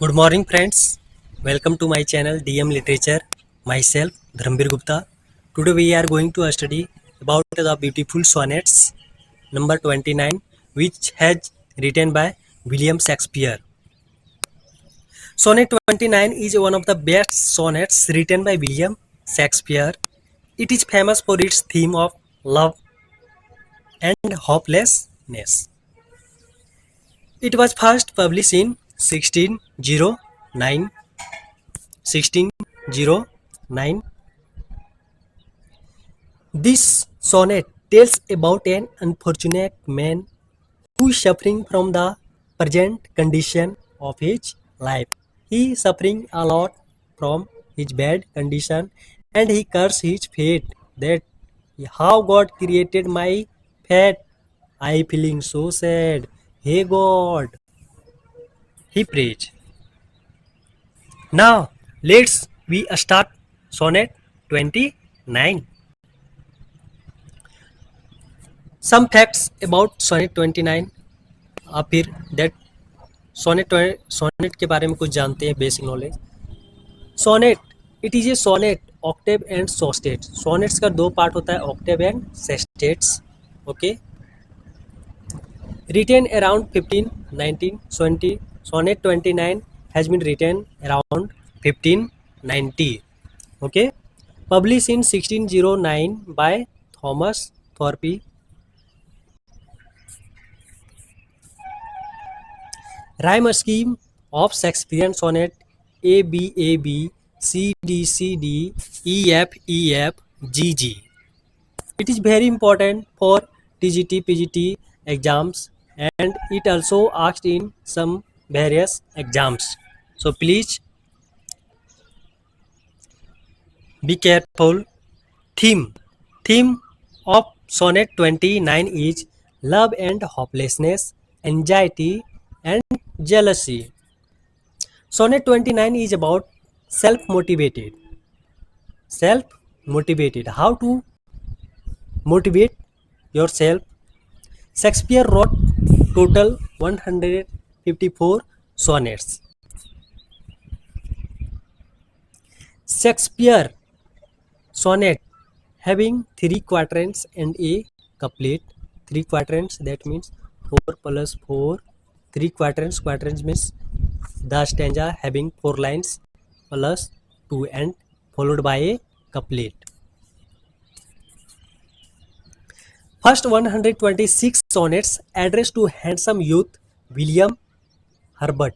Good morning, friends. Welcome to my channel DM Literature. Myself, Dharmbir Gupta. Today we are going to study about the beautiful sonnets number 29, which has written by William Shakespeare. Sonnet 29 is one of the best sonnets written by William Shakespeare. It is famous for its theme of love and hopelessness. It was first published in 1609. This sonnet tells about an unfortunate man who is suffering from the present condition of his life. He is suffering a lot from his bad condition and he curses his fate that how God created my fate. I feeling so sad. Hey God, he prays. Now let's we start sonnet 29. Some facts about sonnet 29. आप फिर that sonnet के बारे में कुछ जानते हैं, basic knowledge. Sonnet, it is a sonnet octave and sestet. Sonnets का दो पार्ट होता है, octave and sestets. Okay, written around 1590. Sonnet 29 has been written around 1590. Okay, publish in 1609 by Thomas Thorpe. Rhyme scheme of Shakespearean sonnet: A B A B, C D C D, E F E F, G G. It is very important for TGT PGT exams and it also asked in some various exams. So please be careful. Theme of sonnet 29 is love and hopelessness, anxiety and jealousy. Sonnet 29 is about self-motivated. How to motivate yourself? Shakespeare wrote total 154 sonnets. Shakespeare sonnet having 3 quatrains and a couplet. 3 quatrains, that means 4 plus 4. 3 quatrains. Quatrains means the stanza having 4 lines plus 2 and followed by a couplet. First 126 sonnets addressed to handsome youth William Herbert.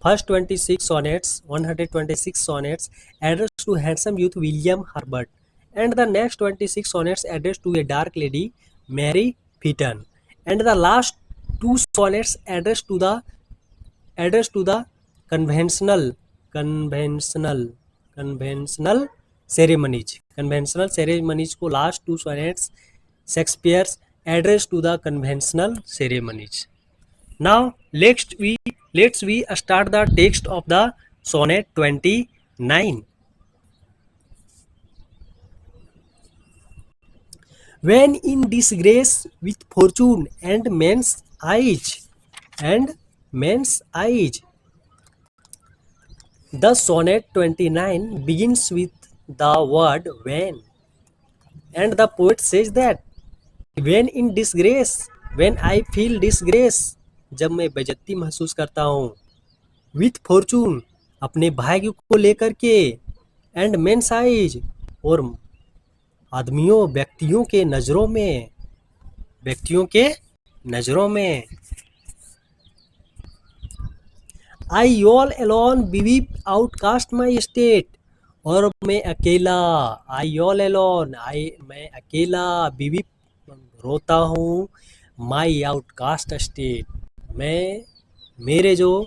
First 126 sonnets addressed to handsome youth William Herbert, and the next 26 sonnets addressed to a dark lady Mary Fitton, and the last 2 sonnets addressed to the conventional ceremonies को last 2 sonnets Shakespeare's address to the conventional ceremonies. Now let's we start the text of the sonnet 29. When in disgrace with fortune and men's eyes, the sonnet 29 begins with the word when, and the poet says that when in disgrace, when I feel disgrace, जब मैं बेइज्जती महसूस करता हूँ, with fortune, अपने भाग्य को लेकर के, and men's eyes, और व्यक्तियों के नज़रों में, I all alone weep outcast my state, और मैं अकेला, मैं अकेला weep रोता हूँ, my outcast state, मैं मेरे जो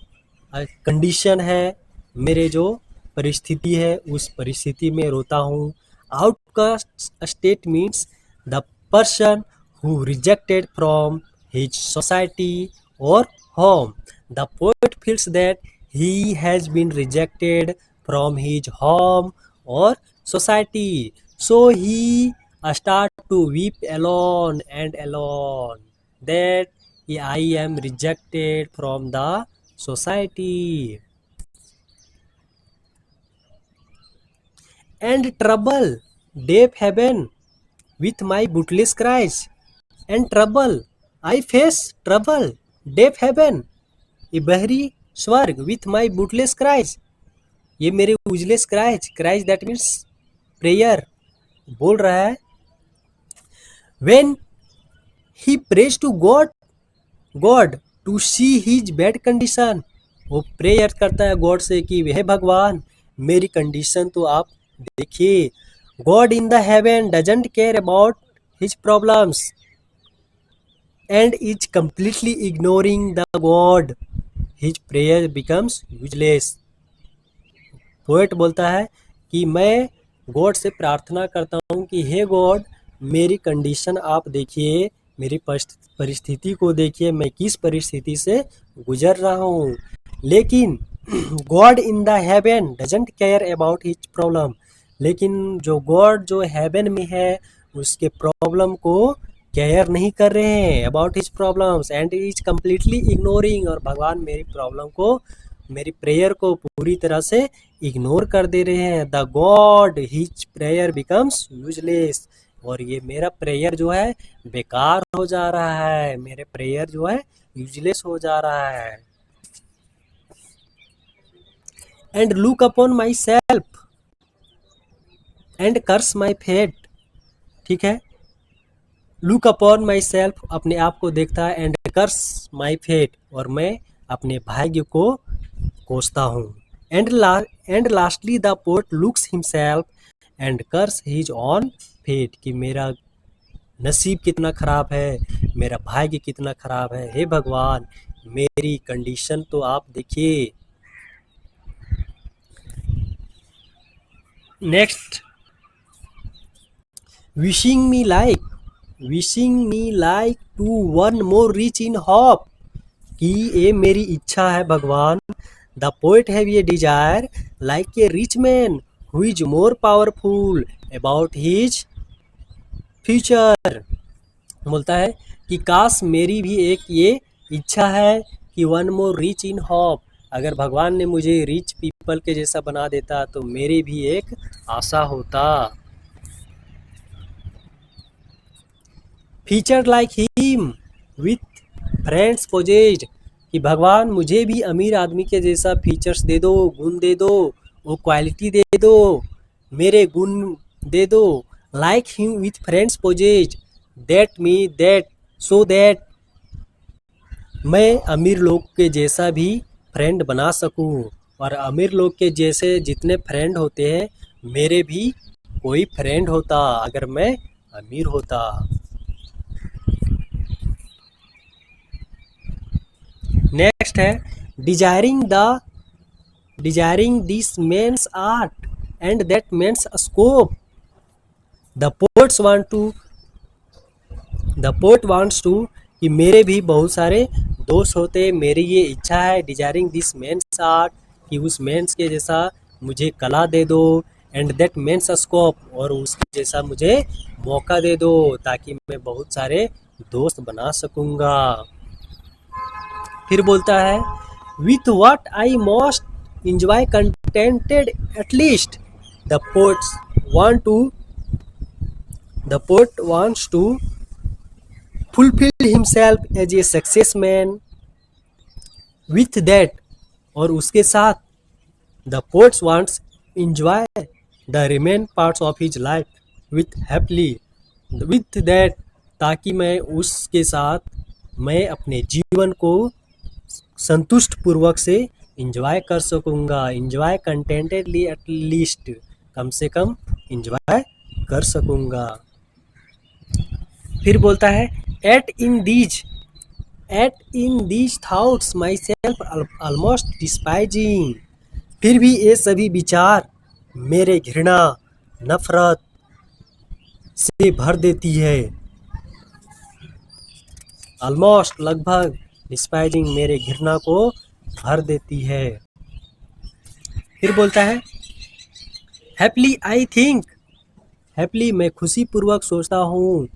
कंडीशन है, मेरे जो परिस्थिति है, उस परिस्थिति में रोता हूँ. Outcast state means the person who rejected from his society or home. The poet feels that he has been rejected from his home or society, so he starts to weep alone that I am rejected from the society. and trouble, deep heaven with my bootless cries. And trouble, I face trouble, deep heaven, ये बहरी स्वर्ग with my bootless cries, ये मेरे उजले cries, cries that means prayer, बोल रहा है when he prays to God to see his bad condition, वो प्रेयर करता है गॉड से कि हे भगवान मेरी कंडीशन तो आप देखिए. God in the heaven doesn't care about his problems and is completely ignoring the God. His prayer becomes useless. Poet बोलता है कि मैं गॉड से प्रार्थना करता हूँ कि हे गॉड मेरी कंडीशन आप देखिए, मेरी परिस्थिति को देखिए, मैं किस परिस्थिति से गुजर रहा हूँ. लेकिन God in the haven doesn't care about his problem, लेकिन जो गॉड जो हेवन में है उसके प्रॉब्लम को केयर नहीं कर रहे हैं, about his problems, and is completely ignoring, और भगवान मेरी प्रॉब्लम को, मेरी प्रेयर को पूरी तरह से इग्नोर कर दे रहे हैं. The God his prayer becomes useless, और ये मेरा प्रेयर जो है बेकार हो जा रहा है, मेरे प्रेयर जो है यूजलेस हो जा रहा है. And look upon myself and curse my fate, ठीक है, लुक अपॉन माई सेल्फ अपने आप को देखता है, एंड कर्स माई फेट, और मैं अपने भाग्य को कोसता हूँ. And lastly the poet looks himself and curse his own fate, कि मेरा नसीब कितना खराब है, मेरा भाग्य कितना खराब है, हे भगवान मेरी कंडीशन तो आप देखिए. Next, wishing me like to one more rich in hope, कि ये मेरी इच्छा है भगवान. द पोएट हैव ये desire like a rich man who is more powerful about his future, बोलता है कि काश मेरी भी एक ये इच्छा है कि one more rich in hope, अगर भगवान ने मुझे रिच पीपल के जैसा बना देता तो मेरी भी एक आशा होता. Feature like him with friends possessed, कि भगवान मुझे भी अमीर आदमी के जैसा फीचर्स दे दो, गुण दे दो, वो क्वालिटी दे दो, मेरे गुण दे दो. Like him with friends possessed that so that, मैं अमीर लोग के जैसा भी फ्रेंड बना सकूं, और अमीर लोग के जैसे जितने फ्रेंड होते हैं मेरे भी कोई फ्रेंड होता अगर मैं अमीर होता. नेक्स्ट है desiring this man's art and that man's scope, the poet wants to, कि मेरे भी बहुत सारे दोस्त होते, मेरी ये इच्छा है डिजायरिंग दिस मेंस आर्ट, कि उस मेंस के जैसा मुझे कला दे दो, एंड दैट मेंस स्कोप, और उसके जैसा मुझे मौका दे दो ताकि मैं बहुत सारे दोस्त बना सकूँगा. फिर बोलता है with what I most enjoy contented at least, the poet wants to fulfil himself as a success man with that, और उसके साथ the poet wants enjoy the remain parts of his life with happily with that, ताकि मैं उसके साथ मैं अपने जीवन को संतुष्ट पूर्वक से इंजॉय कर सकूँगा. इंजॉय कंटेंटेडली एट लीस्ट, कम से कम इंजॉय कर सकूँगा. फिर बोलता है yet in these thoughts myself almost despising, फिर भी ये सभी विचार मेरे घृणा नफरत से भर देती है. ऑलमोस्ट लगभग, डिस्पाइजिंग मेरे घृणा को भर देती है. फिर बोलता है हैप्पीली आई थिंक, हैप्पीली मैं खुशी पूर्वक सोचता हूँ,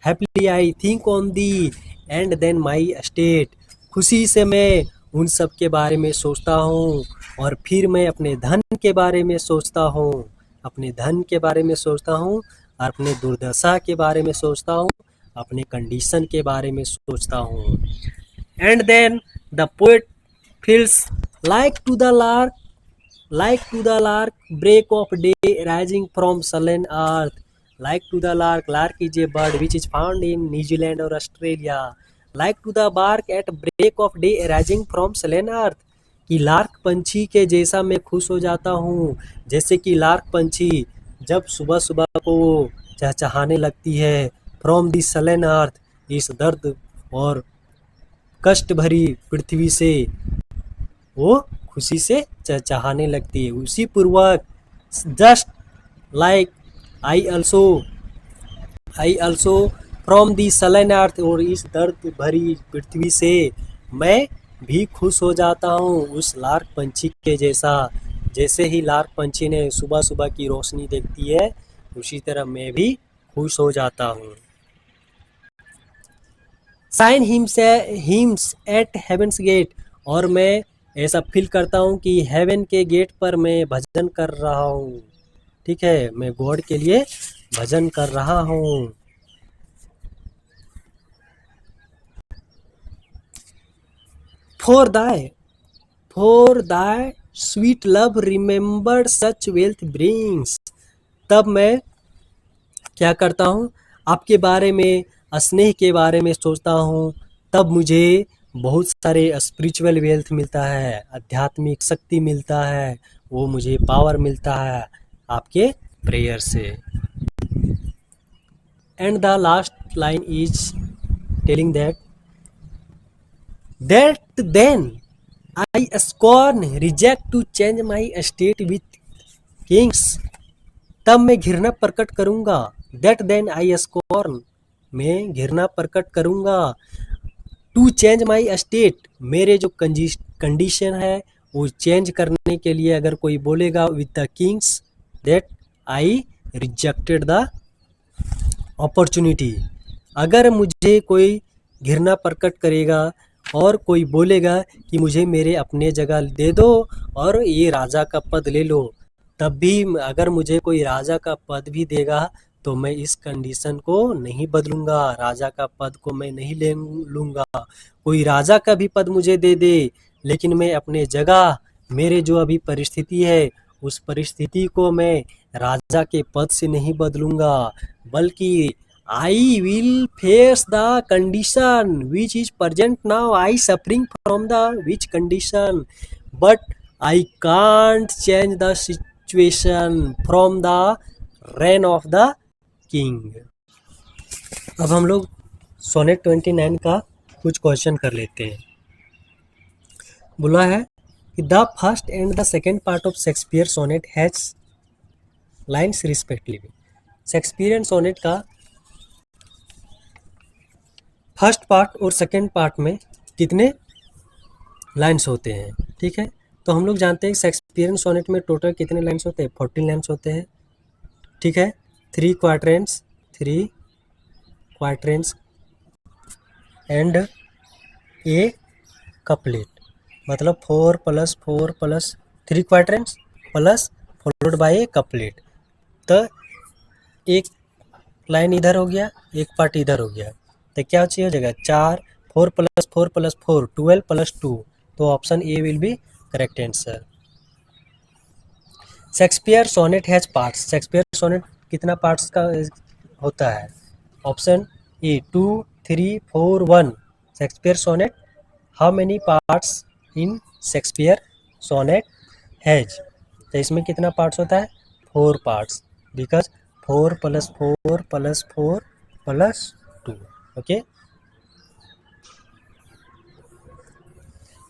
happily I think on thee and then my state, खुशी से मैं उन सब के बारे में सोचता हूँ और फिर मैं अपने धन के बारे में सोचता हूँ. अपने धन के बारे में सोचता हूँ और अपने दुर्दशा के बारे में सोचता हूँ, अपने कंडीशन के बारे में सोचता हूँ। And then the poet feels like to the lark break of day rising from sullen earth. Like to the lark is a bird which is found in New Zealand or Australia. Like to the bark at break of day rising from sullen earth. कि lark पंछी के जैसा मैं खुश हो जाता हूँ, जैसे कि लार्क पंछी जब सुबह सुबह को चहचहाने लगती है फ्रॉम दी सलेन अर्थ, इस दर्द और कष्ट भरी पृथ्वी से वो खुशी से चहचहाने लगती है। उसी पूर्वक just like I also from the sullen earth, और इस दर्द भरी पृथ्वी से मैं भी खुश हो जाता हूँ उस लार्क पंछी के जैसा। जैसे ही लार्क पंछी ने सुबह सुबह की रोशनी देखती है, उसी तरह मैं भी खुश हो जाता हूँ। Sings hymns at heaven's gate, और मैं ऐसा फील करता हूँ कि हेवन के गेट पर मैं भजन कर रहा हूँ। ठीक है, मैं गॉड के लिए भजन कर रहा हूँ। For thy sweet love remembered such wealth brings, तब मैं क्या करता हूँ, आपके बारे में, स्नेह के बारे में सोचता हूँ, तब मुझे बहुत सारे स्पिरिचुअल वेल्थ मिलता है, आध्यात्मिक शक्ति मिलता है, वो मुझे पावर मिलता है आपके प्रेयर से। And the last line is telling that then I scorn reject to change my state with kings, तब मैं घृणा प्रकट करूंगा। दैट देन आई स्कॉर्न, मैं घृणा प्रकट करूंगा। टू चेंज माई स्टेट, मेरे जो कंडीशन है वो चेंज करने के लिए अगर कोई बोलेगा with the Kings, that I rejected the opportunity. अगर मुझे कोई घृणा प्रकट करेगा और कोई बोलेगा कि मुझे मेरे अपने जगह दे दो और ये राजा का पद ले लो, तब भी अगर मुझे कोई राजा का पद भी देगा तो मैं इस कंडीशन को नहीं बदलूंगा, राजा का पद को मैं नहीं ले लूँगा। कोई राजा का भी पद मुझे दे दे, लेकिन मैं अपने जगह, मेरे जो अभी परिस्थिति है उस परिस्थिति को मैं राजा के पद से नहीं बदलूंगा, बल्कि I will face the condition which is present now, I suffering from the which condition, but I can't change the situation from the rain of the king. अब हम लोग सोनेट 29 का कुछ क्वेश्चन कर लेते हैं। बोला है कि the first and the second part of Shakespeare sonnet has lines respectively. Shakespearean sonnet का फर्स्ट पार्ट और सेकेंड पार्ट में कितने लाइन्स होते हैं? ठीक है, तो हम लोग जानते हैं शेक्सपियरियन सोनेट में टोटल कितने लाइन्स होते हैं? 14 लाइन्स होते हैं। ठीक है, 3 क्वाड्रेंट्स एंड ए कपलेट, मतलब 4 + 4 + 3 quadrants plus followed by A couplet. तो एक लाइन इधर हो गया, एक पार्ट इधर हो गया, तो क्या चाहिए हो जाएगा 4 4 + 4 + 4 12 + 2, तो option A will be correct answer. Shakespeare sonnet has parts, Shakespeare sonnet कितना पार्ट्स का होता है? Option A 2 3 4 1। Shakespeare sonnet, how many parts in Shakespeare sonnet has? तो इसमें कितना पार्ट्स होता है? 4 parts, because 4 + 4 + 4 + 2। Okay,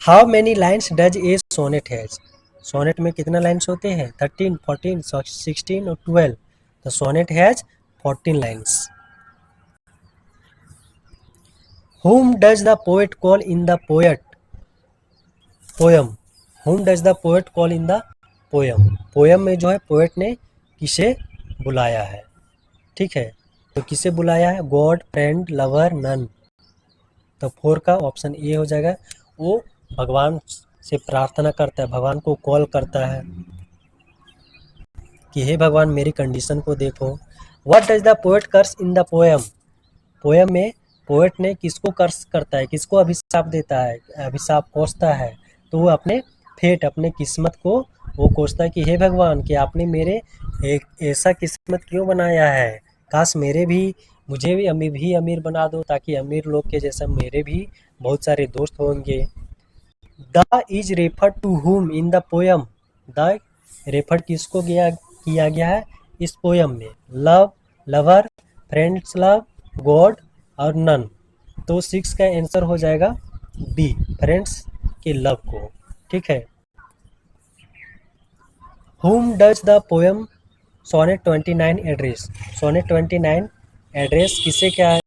how many lines does a sonnet has? Sonnet में कितना लाइन्स होते हैं? 13 14 16 और 12। तो sonnet has 14 lines. Whom does the poet call in the poem? Whom does the poet call in the poem? Poem में जो है poet ने किसे बुलाया है? ठीक है, तो किसे बुलाया है? God, friend, lover, nun. तो 4 का ऑप्शन ए हो जाएगा। वो भगवान से प्रार्थना करता है, भगवान को कॉल करता है। कि हे भगवान मेरी कंडीशन को देखो। What does the poet curse in the poem? Poem में पोएट ने किसको कर्स करता है, किसको अभिशाप देता है, अभिशाप कोसता है? तो वो अपने फेट, अपने किस्मत को वो कोसता है कि हे भगवान कि आपने मेरे एक ऐसा किस्मत क्यों बनाया है, काश मुझे भी अमीर बना दो, ताकि अमीर लोग के जैसा मेरे भी बहुत सारे दोस्त होंगे। The is refer to whom in the poem? The refer किसको किया गया है इस पोएम में? Love, lover, friends love, god और नन। तो 6 का आंसर हो जाएगा बी, फ्रेंड्स के लव को। ठीक है। Whom does the poem sonnet 29 address? Sonnet 29 address किसे क्या है?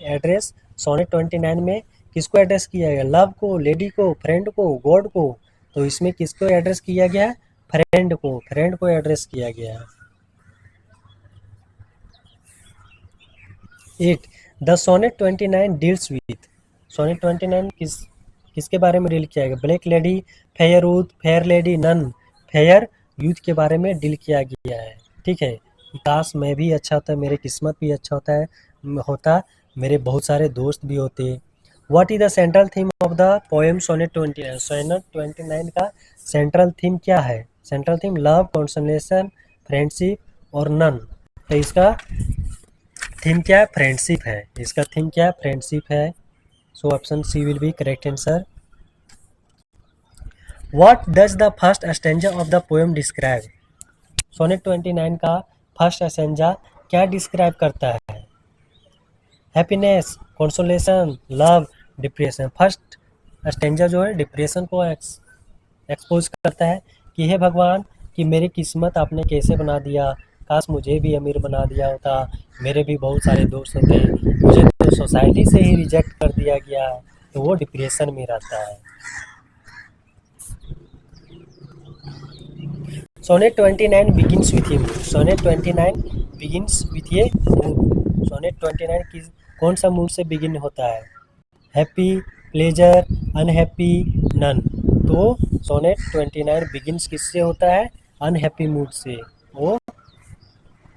एड्रेस सोनेट 29 में किसको एड्रेस किया गया? लव को, लेडी को, फ्रेंड को, गॉड को? तो इसमें किसको एड्रेस किया गया है? फ्रेंड को, फ्रेंड को एड्रेस किया गया है। 8 the sonnet 29 deals with? Sonnet 29 किसके बारे में डील किया गया? Black lady, fair youth, fair lady, none. Fair youth के बारे में डील किया गया है। ठीक है। काश मैं भी अच्छा होता, मेरे किस्मत भी अच्छा होता, मेरे बहुत सारे दोस्त भी होते। What is the central theme of the poem sonnet 29? Sonnet 29 का सेंट्रल थीम क्या है? Central theme love, consolation, friendship और नन। तो इसका थीम क्या है? फ्रेंडशिप है। इसका थीम क्या है? फ्रेंडशिप है। So option C will be correct answer. What does the first stanza of the poem describe? Sonnet 29 का फर्स्ट स्टैंजा क्या डिस्क्राइब करता है? Happiness, consolation, love, depression. First stanza जो है डिप्रेशन को एक्सपोज करता है कि हे भगवान कि मेरी किस्मत आपने कैसे बना दिया, काश मुझे भी अमीर बना दिया होता, मेरे भी बहुत सारे दोस्त होते, मुझे तो सोसाइटी से ही रिजेक्ट कर दिया गया। तो वो डिप्रेशन में रहता है। Sonnet 29 begins with a mood? Sonnet 29 begins with a mood. Sonnet 29 कौन सा मूड से बिगिन होता है? Happy, pleasure, unhappy, none. तो सोनेट 29 बिगिन्स किससे होता है? अनहैप्पी मूड से, वो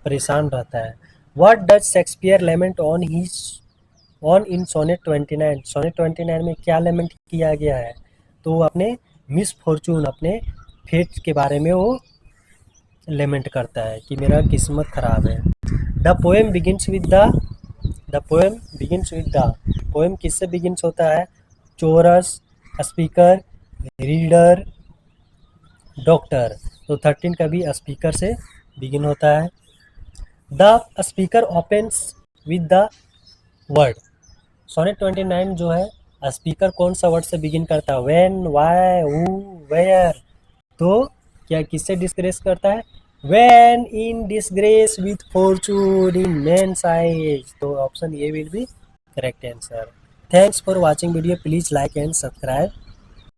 परेशान रहता है। What does Shakespeare lament on in sonnet 29? Sonnet 29 में क्या लेमेंट किया गया है? तो अपने मिस फॉर्चून, अपने फेट के बारे में वो लेमेंट करता है कि मेरा किस्मत खराब है। The poem begins with the poem किससे बिगिन्स होता है? Chorus, speaker, reader, doctor. तो 13 का भी स्पीकर से बिगिन होता है। The speaker opens with the word? Sonnet 29 जो है स्पीकर कौन सा वर्ड से बिगिन करता है? When, why, who, where. तो क्या किससे डिस्ग्रेस करता है? When in disgrace with fortune in men's eyes. तो option A will be correct answer. Thanks for watching video. Please like and subscribe.